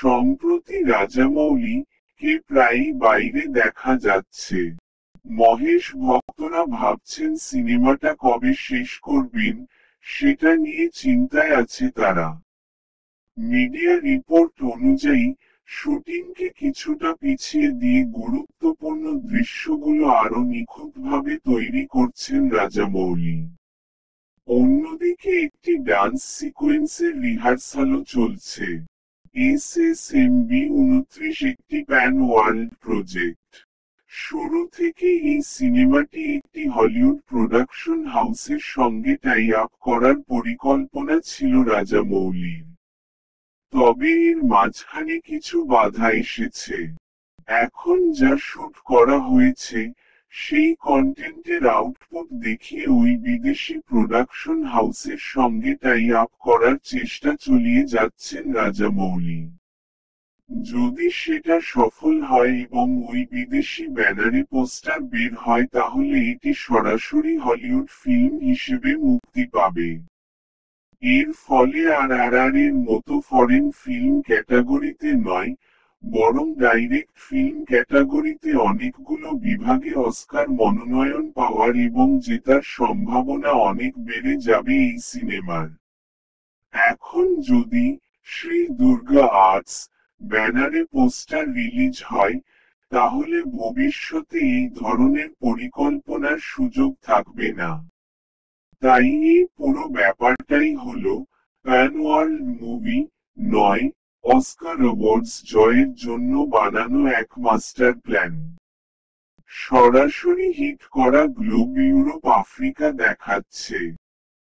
সম্প্রতি রাজামৌলিকে প্রায়ই বাইরে দেখা যাচ্ছে। মহেশ ভক্তরা ভাবছেন সিনেমাটা কবে শেষ করবেন, সেটা নিয়ে চিন্তায় আছে তারা। মিডিয়া রিপোর্ট অনুযায়ী শুটিংকে কিছুটা পিছিয়ে দিয়ে গুরুত্বপূর্ণ দৃশ্যগুলো আরো নিখুঁতভাবে তৈরি করছেন রাজামৌলি। অন্যদিকে একটি ডান্স সিকোয়েন্সের রিহার্সালও চলছে। SSMB-29 একটি প্যান ওয়ার্ল্ড প্রজেক্ট। শুরু থেকেই এই সিনেমাটি একটি হলিউড প্রোডাকশন হাউসের সঙ্গে টাই আপ করার পরিকল্পনা ছিল রাজামৌলির। তবে এর মাঝখানে কিছু বাধা এসেছে। এখন যা শুট করা হয়েছে, সেই কন্টেন্টের আউটপুট দেখিয়ে ওই বিদেশি প্রোডাকশন হাউসের সঙ্গে টাই আপ করার চেষ্টা চালিয়ে যাচ্ছেন রাজামৌলি। যদি সেটা সফল হয় এবং ওই বিদেশি ব্যানারে পোস্টার বের হয় তাহলে এটি সরাসরি হলিউড ফিল্ম হিসেবে মুক্তি পাবে। এর ফলে RRR-এর মতো ফরেন ফিল্ম ক্যাটাগরিতে নয়, বরং ডাইরেক্ট ফিল্ম ক্যাটাগরিতে অনেকগুলো বিভাগে অস্কার মনোনয়ন পাওয়ার এবং জেতার সম্ভাবনা অনেক বেড়ে যাবে এই সিনেমার। এখন যদি শ্রী দুর্গা আর্টস ব্যানারে পোস্টার রিলিজ হয়, তাহলে ভবিষ্যতে এই ধরনের পরিকল্পনার সুযোগ থাকবে না। তাই এই পুরো ব্যাপারটাই হলো প্যান ওয়ার্ল্ড মুভি নয়, অস্কার অ্যাওয়ার্ডস জয়ের জন্য বানানো এক মাস্টার প্ল্যান। সরাসরি হিট করা গ্লোব ইউরোপ আফ্রিকা দেখাচ্ছে।